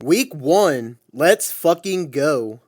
Week 1, let's fucking go.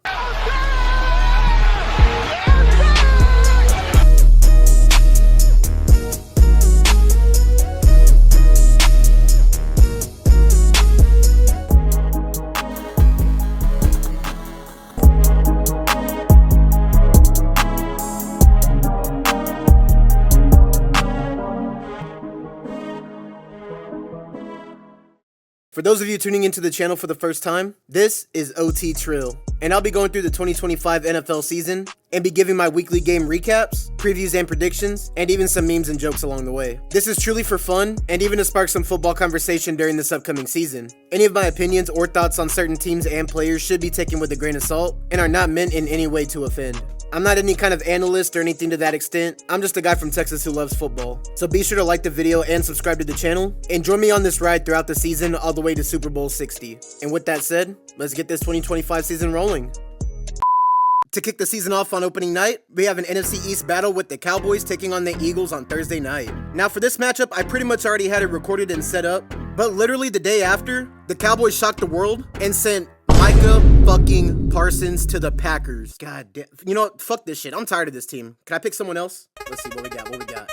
For those of you tuning into the channel for the first time, this is OT Triill, and I'll be going through the 2025 NFL season and be giving my weekly game recaps, previews and predictions, and even some memes and jokes along the way. This is truly for fun and even to spark some football conversation during this upcoming season. Any of my opinions or thoughts on certain teams and players should be taken with a grain of salt and are not meant in any way to offend. I'm not any kind of analyst or anything to that extent. I'm just a guy from Texas who loves football. So be sure to like the video and subscribe to the channel, and join me on this ride throughout the season all the way to Super Bowl 60. And with that said, let's get this 2025 season rolling. To kick the season off on opening night, we have an NFC East battle with the Cowboys taking on the Eagles on Thursday night. Now for this matchup, I pretty much already had it recorded and set up, but literally the day after, the Cowboys shocked the world and sent Micah fucking Parsons to the Packers. God damn. You know what? Fuck this shit. I'm tired of this team. Can I pick someone else? Let's see what we got.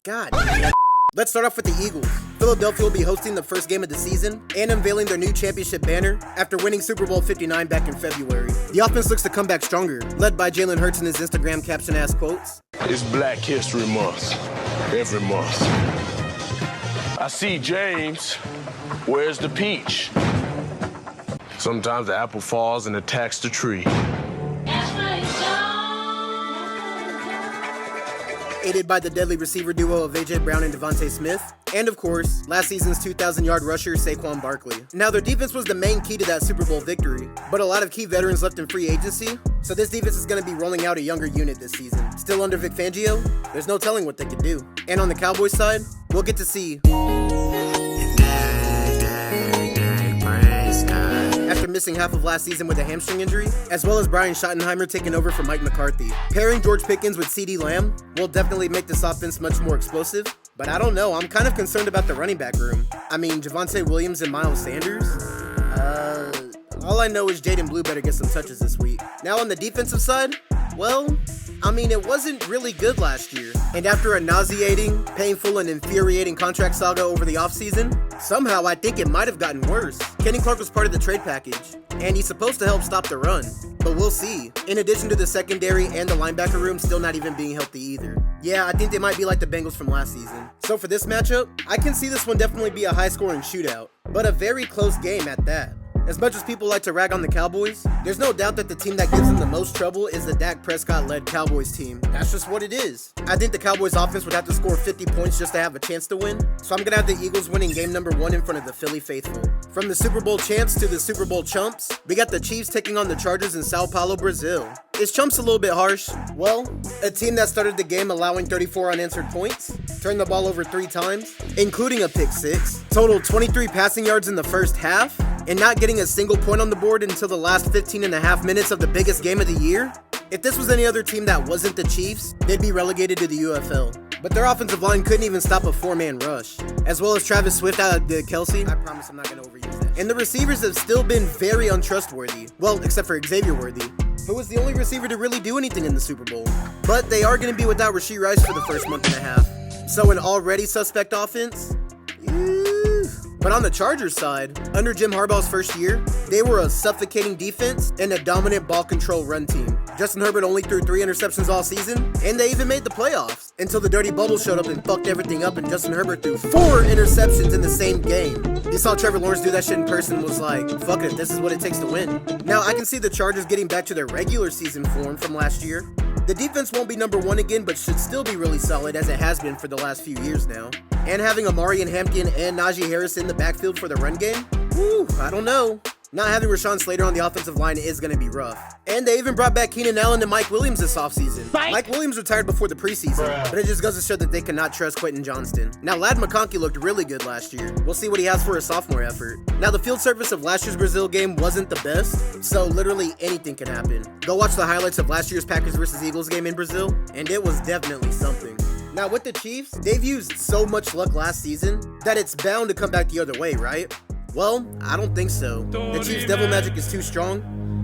God damn. Let's start off with the Eagles. Philadelphia will be hosting the first game of the season and unveiling their new championship banner after winning Super Bowl 59 back in February. The offense looks to come back stronger, led by Jalen Hurts in his Instagram caption-ass quotes. It's Black History Month. Every month. I see James. Where's the peach? Sometimes the apple falls and attacks the tree. Aided by the deadly receiver duo of AJ Brown and Devontae Smith, and of course, last season's 2,000-yard rusher Saquon Barkley. Now, their defense was the main key to that Super Bowl victory, but a lot of key veterans left in free agency, so this defense is going to be rolling out a younger unit this season. Still under Vic Fangio, there's no telling what they could do. And on the Cowboys side, we'll get to see after missing half of last season with a hamstring injury, as well as Brian Schottenheimer taking over for Mike McCarthy. Pairing George Pickens with CeeDee Lamb will definitely make this offense much more explosive, but I don't know, I'm kind of concerned about the running back room. I mean, Javonte Williams and Miles Sanders? All I know is Jaden Blue better get some touches this week. Now on the defensive side, well, I mean, it wasn't really good last year. And after a nauseating, painful, and infuriating contract saga over the offseason, somehow I think it might have gotten worse. Kenny Clark was part of the trade package, and he's supposed to help stop the run, but we'll see. In addition to the secondary and the linebacker room still not even being healthy either. Yeah, I think they might be like the Bengals from last season. So for this matchup, I can see this one definitely be a high-scoring shootout, but a very close game at that. As much as people like to rag on the Cowboys, there's no doubt that the team that gives them the most trouble is the Dak Prescott-led Cowboys team. That's just what it is. I think the Cowboys offense would have to score 50 points just to have a chance to win, so I'm gonna have the Eagles winning game number 1 in front of the Philly faithful. From the Super Bowl champs to the Super Bowl chumps, we got the Chiefs taking on the Chargers in Sao Paulo, Brazil. Is chumps a little bit harsh? Well, a team that started the game allowing 34 unanswered points, turned the ball over 3 times, including a pick 6, totaled 23 passing yards in the first half, and not getting a single point on the board until the last 15.5 minutes of the biggest game of the year? If this was any other team that wasn't the Chiefs, they'd be relegated to the UFL. But their offensive line couldn't even stop a 4-man rush, as well as Travis Swift out of the Kelsey. I promise I'm not going to overuse that. And the receivers have still been very untrustworthy. Well, except for Xavier Worthy, who was the only receiver to really do anything in the Super Bowl. But they are going to be without Rashee Rice for the first month and a half. So an already suspect offense? But on the Chargers side, under Jim Harbaugh's first year, they were a suffocating defense and a dominant ball control run team. Justin Herbert only threw 3 interceptions all season, and they even made the playoffs, until the dirty bubble showed up and fucked everything up, and Justin Herbert threw 4 interceptions in the same game. You saw Trevor Lawrence do that shit in person and was like, fuck it, this is what it takes to win. Now, I can see the Chargers getting back to their regular season form from last year. The defense won't be number 1 again, but should still be really solid as it has been for the last few years now. And having Amari and Hampton and Najee Harris in the backfield for the run game? Whew, I don't know. Not having Rashawn Slater on the offensive line is going to be rough. And they even brought back Keenan Allen and Mike Williams this offseason. Mike Williams retired before the preseason, but it just goes to show that they cannot trust Quentin Johnston. Now, Ladd McConkey looked really good last year. We'll see what he has for a sophomore effort. Now, the field surface of last year's Brazil game wasn't the best, so literally anything can happen. Go watch the highlights of last year's Packers vs. Eagles game in Brazil, and it was definitely something. Now, with the Chiefs, they've used so much luck last season that it's bound to come back the other way, right? Well, I don't think so. The Chiefs' devil magic is too strong,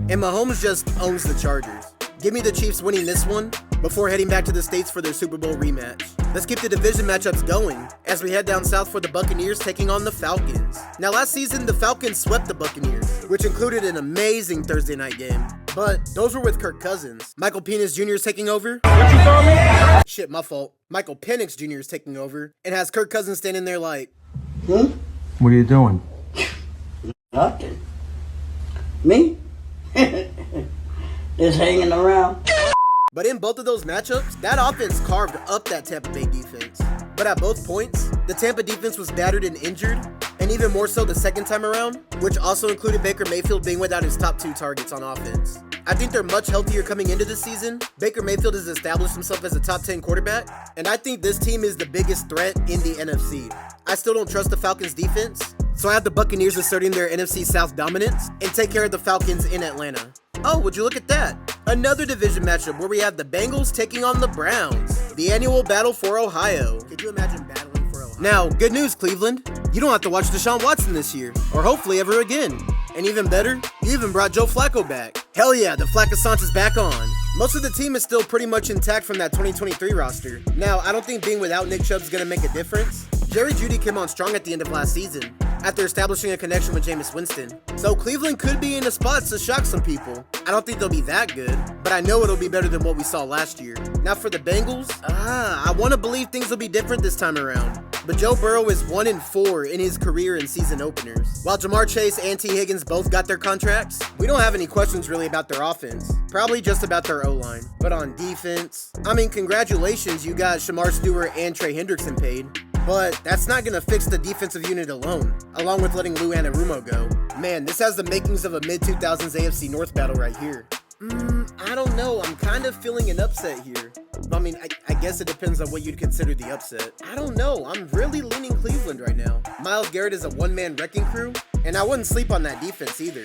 and Mahomes just owns the Chargers. Give me the Chiefs winning this one before heading back to the States for their Super Bowl rematch. Let's keep the division matchups going as we head down south for the Buccaneers taking on the Falcons. Now last season, the Falcons swept the Buccaneers, which included an amazing Thursday night game. But those were with Kirk Cousins. Michael Penix Jr. is taking over. What you call me? Shit, my fault. Michael Penix Jr. is taking over and has Kirk Cousins standing there like, What are you doing? Nothing. Me? Just hanging around. But in both of those matchups, that offense carved up that Tampa Bay defense. But at both points, the Tampa defense was battered and injured, and even more so the second time around, which also included Baker Mayfield being without his top 2 targets on offense. I think they're much healthier coming into the season. Baker Mayfield has established himself as a top 10 quarterback, and I think this team is the biggest threat in the NFC. I still don't trust the Falcons defense, so I have the Buccaneers asserting their NFC South dominance and take care of the Falcons in Atlanta. Oh, would you look at that? Another division matchup where we have the Bengals taking on the Browns. The annual battle for Ohio. Could you imagine battling for Ohio? Now, good news, Cleveland. You don't have to watch Deshaun Watson this year, or hopefully ever again. And even better, you even brought Joe Flacco back. Hell yeah, the Flacco-sance is back on. Most of the team is still pretty much intact from that 2023 roster. Now, I don't think being without Nick Chubb is going to make a difference. Jerry Jeudy came on strong at the end of last season, after establishing a connection with Jameis Winston. So Cleveland could be in a spot to shock some people. I don't think they'll be that good, but I know it'll be better than what we saw last year. Now for the Bengals, I want to believe things will be different this time around. But Joe Burrow is 1-4 in his career in season openers. While Jamar Chase and T. Higgins both got their contracts, we don't have any questions really about their offense. Probably just about their O-line. But on defense, I mean, congratulations, you got Shamar Stewart and Trey Hendrickson paid. But that's not going to fix the defensive unit alone, along with letting Lou Anarumo go. Man, this has the makings of a mid-2000s AFC North battle right here. I don't know. I'm kind of feeling an upset here. I mean, I guess it depends on what you'd consider the upset. I don't know. I'm really leaning Cleveland right now. Myles Garrett is a one-man wrecking crew, and I wouldn't sleep on that defense either.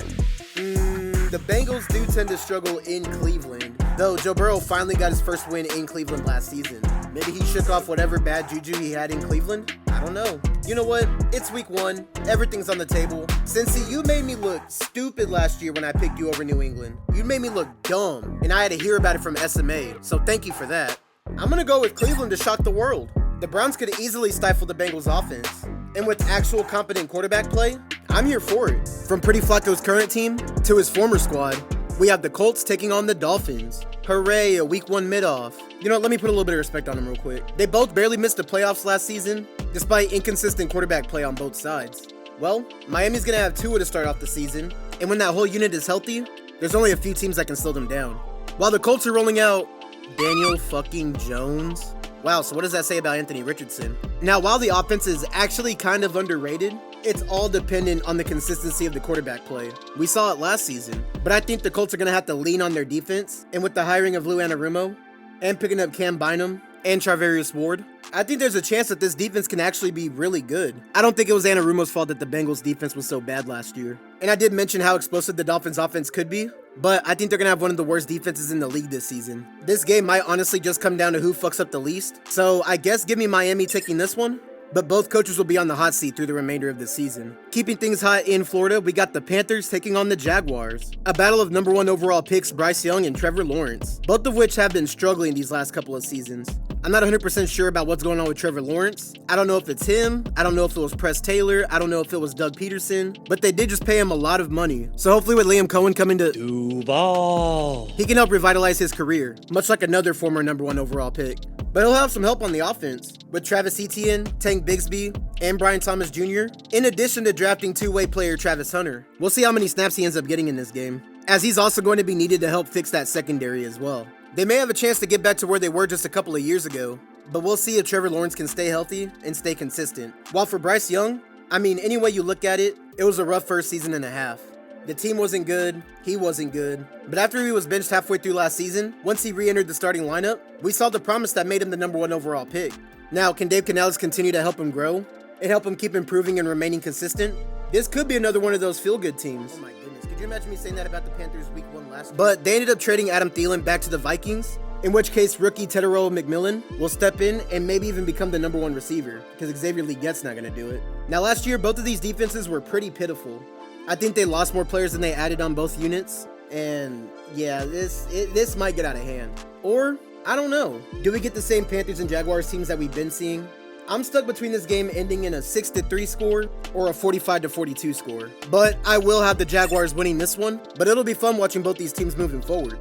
The Bengals do tend to struggle in Cleveland, though Joe Burrow finally got his first win in Cleveland last season. Maybe he shook off whatever bad juju he had in Cleveland? I don't know. You know what? It's week 1. Everything's on the table. Cincy, you made me look stupid last year when I picked you over New England. You made me look dumb, and I had to hear about it from SMA, so thank you for that. I'm gonna go with Cleveland to shock the world. The Browns could easily stifle the Bengals offense, and with actual competent quarterback play, I'm here for it. From Pretty Flacco's current team to his former squad, we have the Colts taking on the Dolphins. Hooray, a week 1 mid-off. You know what, let me put a little bit of respect on them real quick. They both barely missed the playoffs last season, despite inconsistent quarterback play on both sides. Well, Miami's gonna have Tua to start off the season, and when that whole unit is healthy, there's only a few teams that can slow them down. While the Colts are rolling out Daniel fucking Jones. Wow, so what does that say about Anthony Richardson? Now, while the offense is actually kind of underrated, it's all dependent on the consistency of the quarterback play. We saw it last season, but I think the Colts are going to have to lean on their defense, and with the hiring of Lou Anarumo, and picking up Cam Bynum, and Charvarius Ward, I think there's a chance that this defense can actually be really good. I don't think it was Anarumo's fault that the Bengals defense was so bad last year. And I did mention how explosive the Dolphins offense could be, but I think they're going to have one of the worst defenses in the league this season. This game might honestly just come down to who fucks up the least, so I guess give me Miami taking this one. But both coaches will be on the hot seat through the remainder of the season. Keeping things hot in Florida, we got the Panthers taking on the Jaguars. A battle of number 1 overall picks Bryce Young and Trevor Lawrence, both of which have been struggling these last couple of seasons. I'm not 100% sure about what's going on with Trevor Lawrence. I don't know if it's him, I don't know if it was Press Taylor, I don't know if it was Doug Peterson, but they did just pay him a lot of money. So hopefully with Liam Cohen coming to Duval, he can help revitalize his career, much like another former number 1 overall pick. But he'll have some help on the offense, with Travis Etienne, Tank Bigsby, and Brian Thomas Jr., in addition to drafting two-way player Travis Hunter. We'll see how many snaps he ends up getting in this game, as he's also going to be needed to help fix that secondary as well. They may have a chance to get back to where they were just a couple of years ago, but we'll see if Trevor Lawrence can stay healthy and stay consistent. While for Bryce Young, I mean, any way you look at it, it was a rough first season and a half. The team wasn't good, he wasn't good, but after he was benched halfway through last season, once he re-entered the starting lineup, we saw the promise that made him the number 1 overall pick. Now, can Dave Canales continue to help him grow and help him keep improving and remaining consistent? This could be another one of those feel-good teams. Oh my goodness, could you imagine me saying that about the Panthers week 1 last year? But they ended up trading Adam Thielen back to the Vikings, in which case rookie Triill McMillan will step in and maybe even become the #1 receiver, because Xavier Legette's not going to do it. Now last year, both of these defenses were pretty pitiful. I think they lost more players than they added on both units, and yeah, this might get out of hand. Or, I don't know, do we get the same Panthers and Jaguars teams that we've been seeing? I'm stuck between this game ending in a 6-3 score or a 45-42 score. But I will have the Jaguars winning this one, but it'll be fun watching both these teams moving forward.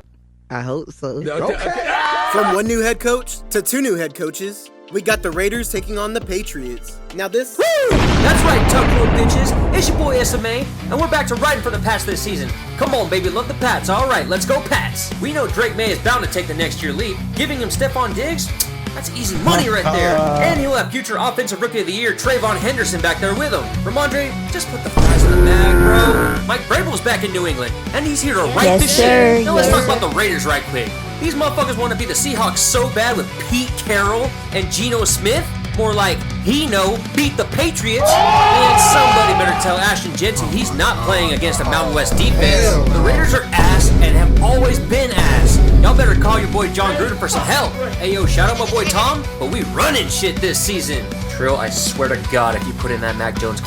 I hope so. Okay. From one new head coach to two new head coaches, we got the Raiders taking on the Patriots. Now this... Woo! That's right, tugboat bitches. It's your boy SMA, and we're back to riding for the Pats this season. Come on, baby, love the Pats. All right, let's go Pats. We know Drake May is bound to take the next year leap. Giving him Stephon Diggs? That's easy money right there. And he'll have future Offensive Rookie of the Year Trayvon Henderson back there with him. Ramondre, just put the fries in the bag, bro. Mike Vrabel's back in New England, and he's here to right this shit. Now let's talk about the Raiders right quick. These motherfuckers want to be the Seahawks so bad with Pete Carroll and Geno Smith. More like, beat the Patriots. And somebody better tell Ashton Jensen he's not playing against a Mountain West defense. The Raiders are ass and have always been ass. Y'all better call your boy John Gruden for some help. Hey yo, shout out my boy Tom, but we running shit this season. Trill, I swear to God, if you put in that Mac Jones.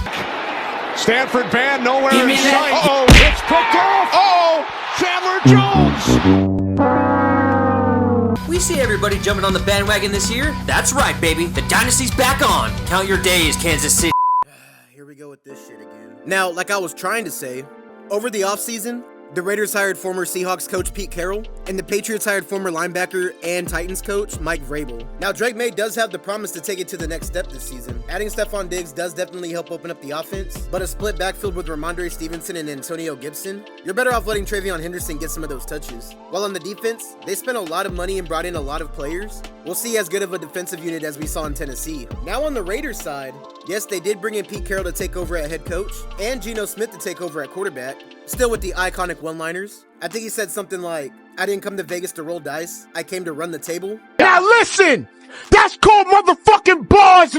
Stanford band nowhere in sight. Uh-oh, it's picked off. Uh-oh, Chandler Jones. We see everybody jumping on the bandwagon this year. That's right, baby. The dynasty's back on. Count your days, Kansas City. Here we go with this shit again. Now, like I was trying to say, over the offseason, the Raiders hired former Seahawks coach Pete Carroll, and the Patriots hired former linebacker and Titans coach Mike Vrabel. Now, Drake May does have the promise to take it to the next step this season. Adding Stephon Diggs does definitely help open up the offense, but a split backfield with Ramondre Stevenson and Antonio Gibson, you're better off letting Travion Henderson get some of those touches. While on the defense, they spent a lot of money and brought in a lot of players. We'll see as good of a defensive unit as we saw in Tennessee. Now on the Raiders side, yes, they did bring in Pete Carroll to take over at head coach, and Geno Smith to take over at quarterback, still with the iconic one-liners. I think he said something like, I didn't come to Vegas to roll dice, I came to run the table. Now listen, that's called motherfucking bars.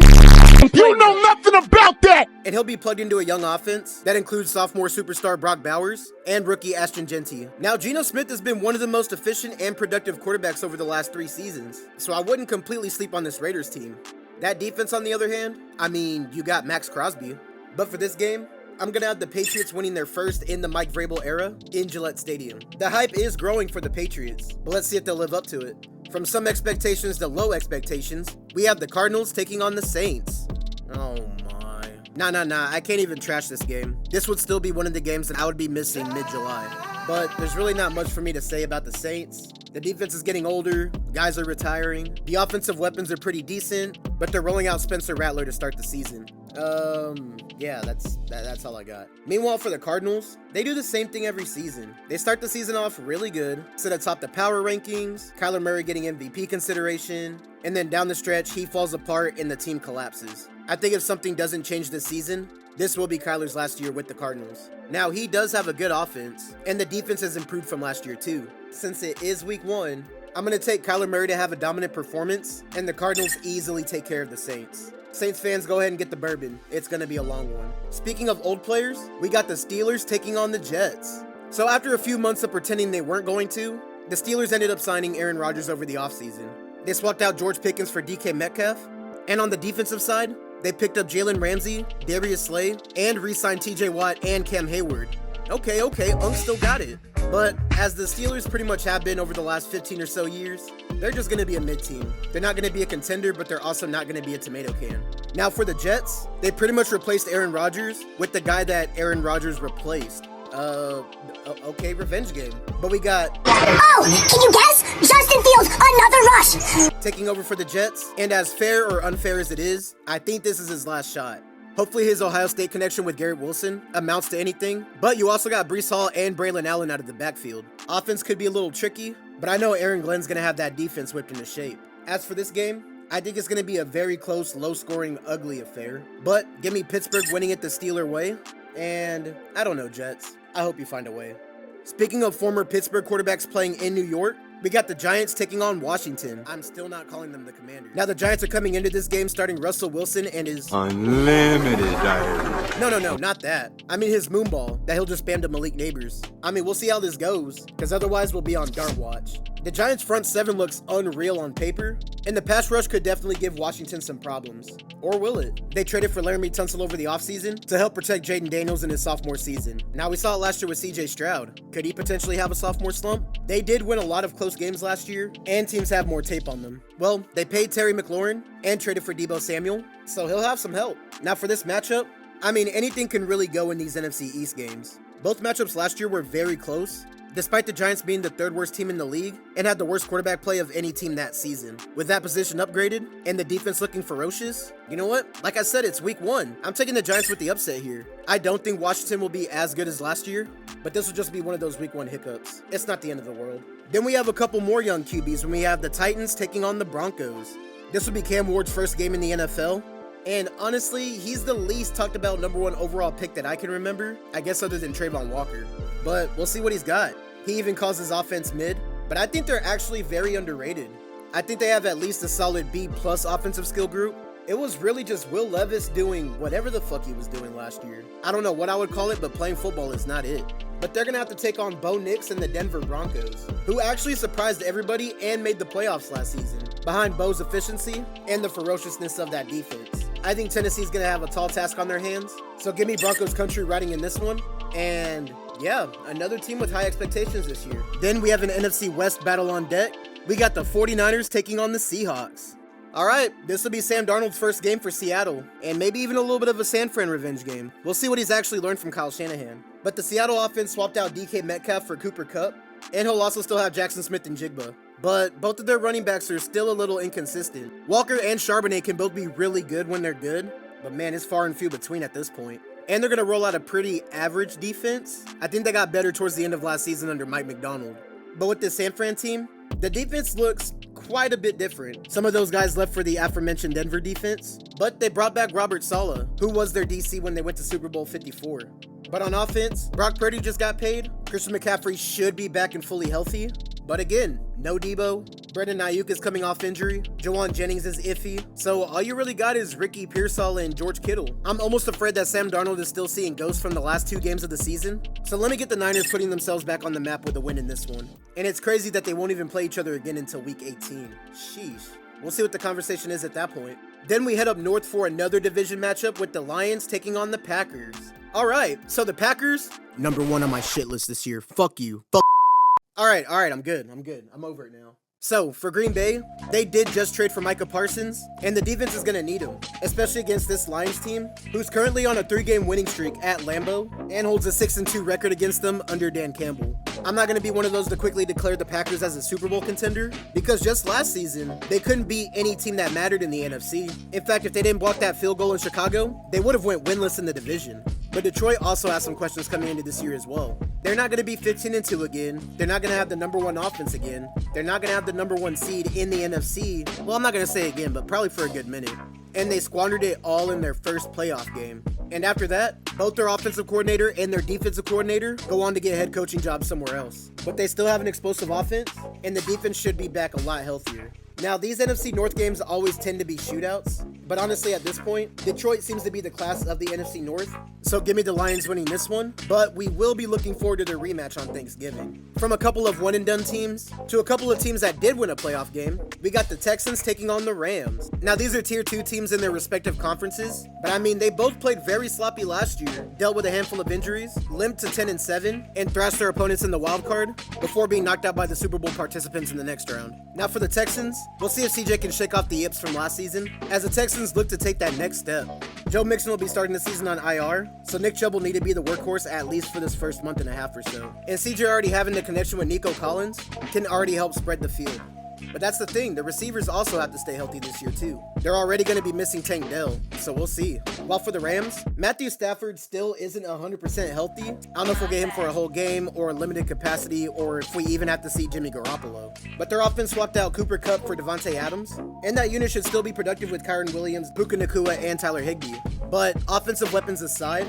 You know nothing about that. And he'll be plugged into a young offense that includes sophomore superstar Brock Bowers and rookie Ashton Jenty. Now, Geno Smith has been one of the most efficient and productive quarterbacks over the last 3 seasons, so I wouldn't completely sleep on this Raiders team. That defense, on the other hand, I mean, you got Max Crosby. But for this game, I'm going to have the Patriots winning their first in the Mike Vrabel era in Gillette Stadium. The hype is growing for the Patriots, but let's see if they'll live up to it. From some expectations to low expectations, we have the Cardinals taking on the Saints. Oh my. Nah, I can't even trash this game. This would still be one of the games that I would be missing mid-July. But there's really not much for me to say about the Saints. The defense is getting older, guys are retiring, the offensive weapons are pretty decent, but they're rolling out Spencer Rattler to start the season. Yeah, that's all I got. Meanwhile, for the Cardinals, they do the same thing every season. They start the season off really good, sit atop the power rankings, Kyler Murray getting MVP consideration, and then down the stretch, he falls apart and the team collapses. I think if something doesn't change this season, this will be Kyler's last year with the Cardinals. Now, he does have a good offense, and the defense has improved from last year too. Since it is week 1, I'm going to take Kyler Murray to have a dominant performance, and the Cardinals easily take care of the Saints. Saints fans, go ahead and get the bourbon. It's going to be a long one. Speaking of old players, we got the Steelers taking on the Jets. So after a few months of pretending they weren't going to, the Steelers ended up signing Aaron Rodgers over the offseason. They swapped out George Pickens for DK Metcalf, and on the defensive side, they picked up Jalen Ramsey, Darius Slay, and re-signed TJ Watt and Cam Hayward. Okay, Unk still got it. But as the Steelers pretty much have been over the last 15 or so years, they're just going to be a mid-team. They're not going to be a contender, but they're also not going to be a tomato can. Now for the Jets, they pretty much replaced Aaron Rodgers with the guy that Aaron Rodgers replaced. Okay, revenge game. But we got... Oh, can you guess? Justin Fields, another rush! Taking over for the Jets, and as fair or unfair as it is, I think this is his last shot. Hopefully his Ohio State connection with Garrett Wilson amounts to anything, but you also got Breece Hall and Braylon Allen out of the backfield. Offense could be a little tricky, but I know Aaron Glenn's going to have that defense whipped into shape. As for this game, I think it's going to be a very close, low-scoring, ugly affair. But give me Pittsburgh winning it the Steeler way, and I don't know, Jets. I hope you find a way. Speaking of former Pittsburgh quarterbacks playing in New York, we got the Giants taking on Washington. I'm still not calling them the Commanders. Now the Giants are coming into this game starting Russell Wilson and his unlimited diet. No, not that. I mean his moonball that he'll just spam to Malik Neighbors. I mean, we'll see how this goes, because otherwise we'll be on dart watch. The Giants' front seven looks unreal on paper, and the pass rush could definitely give Washington some problems. Or will it? They traded for Laramie Tunsil over the offseason to help protect Jayden Daniels in his sophomore season. Now, we saw it last year with CJ Stroud. Could he potentially have a sophomore slump? They did win a lot of close games last year, and teams have more tape on them. Well, they paid Terry McLaurin and traded for Deebo Samuel, so he'll have some help. Now, for this matchup, I mean, anything can really go in these NFC East games. Both matchups last year were very close, despite the Giants being the third worst team in the league and had the worst quarterback play of any team that season. With that position upgraded and the defense looking ferocious, you know what? Like I said, it's week 1. I'm taking the Giants with the upset here. I don't think Washington will be as good as last year, but this will just be one of those week 1 hiccups. It's not the end of the world. Then we have a couple more young QBs when we have the Titans taking on the Broncos. This will be Cam Ward's first game in the NFL. And honestly, he's the least talked about #1 overall pick that I can remember, I guess other than Trayvon Walker. But we'll see what he's got. He even calls his offense mid, but I think they're actually very underrated. I think they have at least a solid B+ offensive skill group. It was really just Will Levis doing whatever the fuck he was doing last year. I don't know what I would call it, but playing football is not it. But they're gonna have to take on Bo Nix and the Denver Broncos, who actually surprised everybody and made the playoffs last season, behind Bo's efficiency and the ferociousness of that defense. I think Tennessee's gonna have a tall task on their hands, so give me Broncos country riding in this one, and yeah, another team with high expectations this year. Then we have an NFC West battle on deck. We got the 49ers taking on the Seahawks. Alright, this will be Sam Darnold's first game for Seattle, and maybe even a little bit of a San Fran revenge game. We'll see what he's actually learned from Kyle Shanahan. But the Seattle offense swapped out DK Metcalf for Cooper Kupp, and he'll also still have Jackson Smith and Jigba. But both of their running backs are still a little inconsistent. Walker and Charbonnet can both be really good when they're good, but man, it's far and few between at this point. And they're going to roll out a pretty average defense. I think they got better towards the end of last season under Mike McDonald. But with this San Fran team, the defense looks quite a bit different. Some of those guys left for the aforementioned Denver defense, but they brought back Robert Saleh, who was their DC when they went to Super Bowl 54. But on offense, Brock Purdy just got paid. Christian McCaffrey should be back and fully healthy. But again, no Debo. Brandon Ayuk is coming off injury. Jawan Jennings is iffy. So all you really got is Ricky Pearsall and George Kittle. I'm almost afraid that Sam Darnold is still seeing ghosts from the last 2 games of the season. So let me get the Niners putting themselves back on the map with a win in this one. And it's crazy that they won't even play each other again until week 18. Sheesh. We'll see what the conversation is at that point. Then we head up north for another division matchup with the Lions taking on the Packers. Alright, so the Packers, #1 on my shit list this year. Fuck you. Fuck. Alright, I'm good. I'm over it now. So, for Green Bay, they did just trade for Micah Parsons, and the defense is going to need him, especially against this Lions team, who's currently on a 3-game winning streak at Lambeau, and holds a 6-2 record against them under Dan Campbell. I'm not going to be one of those to quickly declare the Packers as a Super Bowl contender, because just last season, they couldn't beat any team that mattered in the NFC. In fact, if they didn't block that field goal in Chicago, they would have went winless in the division. But Detroit also has some questions coming into this year as well. They're not going to be 15-2 again. They're not going to have the #1 offense again. They're not going to have the #1 seed in the NFC. Well, I'm not going to say again, but probably for a good minute. And they squandered it all in their first playoff game. And after that, both their offensive coordinator and their defensive coordinator go on to get head coaching jobs somewhere else. But they still have an explosive offense, and the defense should be back a lot healthier. Now, these NFC North games always tend to be shootouts, but honestly at this point, Detroit seems to be the class of the NFC North, so give me the Lions winning this one, but we will be looking forward to their rematch on Thanksgiving. From a couple of one-and-done teams to a couple of teams that did win a playoff game, we got the Texans taking on the Rams. Now, these are tier 2 teams in their respective conferences, but I mean, they both played very sloppy last year, dealt with a handful of injuries, limped to 10-7, and thrashed their opponents in the wild card before being knocked out by the Super Bowl participants in the next round. Now for the Texans, we'll see if CJ can shake off the yips from last season, as the Texans look to take that next step. Joe Mixon will be starting the season on IR, so Nick Chubb will need to be the workhorse at least for this first month and a half or so. And CJ already having the connection with Nico Collins can already help spread the field. But that's the thing, the receivers also have to stay healthy this year too. They're already going to be missing Tank Dell, so we'll see. While for the Rams, Matthew Stafford still isn't 100% healthy. I don't know if we'll get him for a whole game or a limited capacity, or if we even have to see Jimmy Garoppolo. But their offense swapped out Cooper Kupp for Devontae Adams, and that unit should still be productive with Kyron Williams, Puka Nacua, and Tyler Higbee. But offensive weapons aside,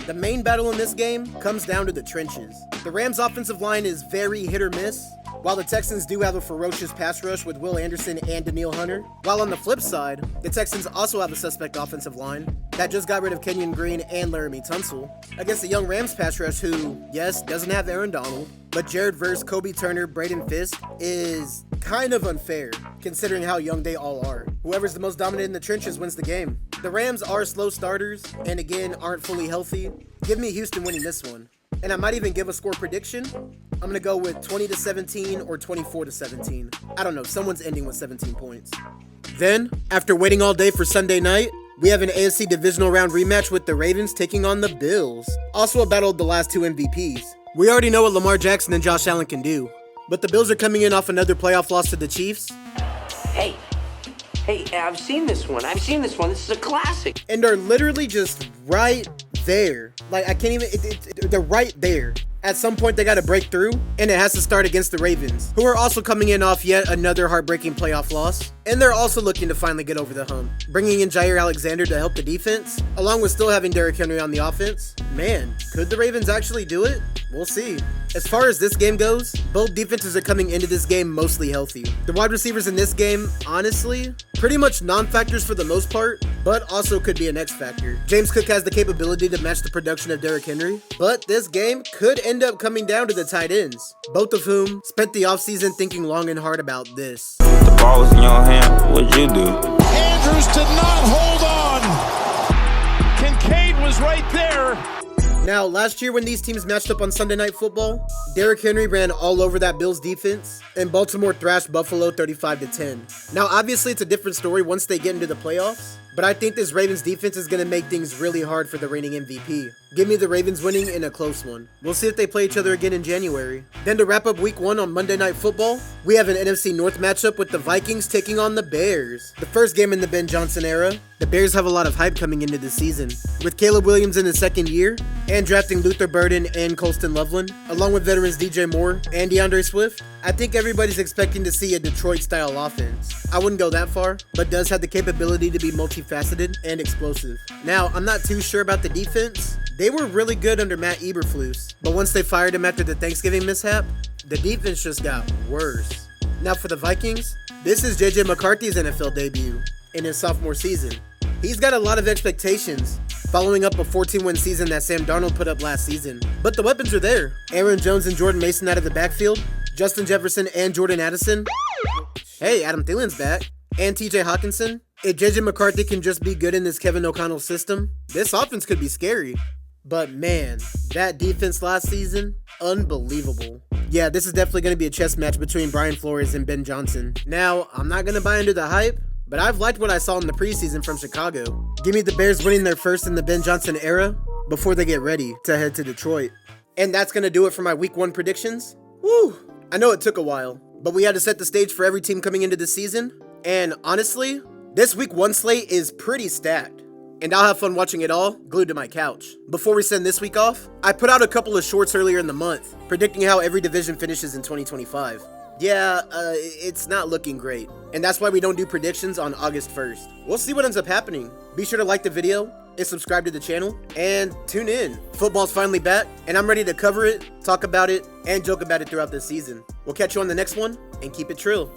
the main battle in this game comes down to the trenches. The Rams' offensive line is very hit or miss, while the Texans do have a ferocious pass rush with Will Anderson and Danielle Hunter. While on the flip side, the Texans also have a suspect offensive line, that just got rid of Kenyon Green and Laramie Tunsil, against a young Rams pass rush who, yes, doesn't have Aaron Donald, but Jared Verse, Kobe Turner, Braden Fisk is kind of unfair, considering how young they all are. Whoever's the most dominant in the trenches wins the game. The Rams are slow starters, and again, aren't fully healthy. Give me Houston winning this one. And I might even give a score prediction. I'm gonna go with 20-17 or 24-17. I don't know, someone's ending with 17 points. Then, after waiting all day for Sunday night, we have an AFC divisional round rematch with the Ravens taking on the Bills. Also a battle of the last two MVPs. We already know what Lamar Jackson and Josh Allen can do, but the Bills are coming in off another playoff loss to the Chiefs. Hey, I've seen this one. This is a classic. And are literally just right there. Like, I can't even, they're right there. At some point, they got to break through, and it has to start against the Ravens, who are also coming in off yet another heartbreaking playoff loss. And they're also looking to finally get over the hump, bringing in Jair Alexander to help the defense, along with still having Derrick Henry on the offense. Man, could the Ravens actually do it? We'll see. As far as this game goes, both defenses are coming into this game mostly healthy. The wide receivers in this game, honestly, pretty much non-factors for the most part, but also could be an X factor. James Cook has the capability to match the production of Derrick Henry, but this game could end up coming down to the tight ends, both of whom spent the offseason thinking long and hard about this. The ball was in your hand, what'd you do? Andrews did not hold on. Kincaid was right there. Now, last year when these teams matched up on Sunday Night Football, Derrick Henry ran all over that Bills defense, and Baltimore thrashed Buffalo 35-10. Now, obviously, it's a different story once they get into the playoffs, but I think this Ravens defense is going to make things really hard for the reigning MVP. Give me the Ravens winning in a close one. We'll see if they play each other again in January. Then to wrap up week 1 on Monday Night Football, we have an NFC North matchup with the Vikings taking on the Bears. The first game in the Ben Johnson era. The Bears have a lot of hype coming into the season, with Caleb Williams in his second year, and drafting Luther Burden and Colston Loveland, along with veterans DJ Moore and DeAndre Swift. I think everybody's expecting to see a Detroit-style offense. I wouldn't go that far, but does have the capability to be multifaceted and explosive. Now, I'm not too sure about the defense. They were really good under Matt Eberflus, but once they fired him after the Thanksgiving mishap, the defense just got worse. Now for the Vikings, this is JJ McCarthy's NFL debut in his sophomore season. He's got a lot of expectations, following up a 14-win season that Sam Darnold put up last season. But the weapons are there. Aaron Jones and Jordan Mason out of the backfield, Justin Jefferson and Jordan Addison. Hey, Adam Thielen's back. And TJ Hawkinson. If JJ McCarthy can just be good in this Kevin O'Connell system, this offense could be scary. But man, that defense last season, unbelievable. Yeah, this is definitely going to be a chess match between Brian Flores and Ben Johnson. Now, I'm not going to buy into the hype, but I've liked what I saw in the preseason from Chicago. Give me the Bears winning their first in the Ben Johnson era before they get ready to head to Detroit. And that's going to do it for my week 1 predictions. Woo! I know it took a while, but we had to set the stage for every team coming into the season. And honestly, this week 1 slate is pretty stacked. And I'll have fun watching it all glued to my couch. Before we send this week off, I put out a couple of shorts earlier in the month, predicting how every division finishes in 2025. Yeah, it's not looking great. And that's why we don't do predictions on August 1st. We'll see what ends up happening. Be sure to like the video and subscribe to the channel and tune in. Football's finally back and I'm ready to cover it, talk about it, and joke about it throughout this season. We'll catch you on the next one and keep it Trill.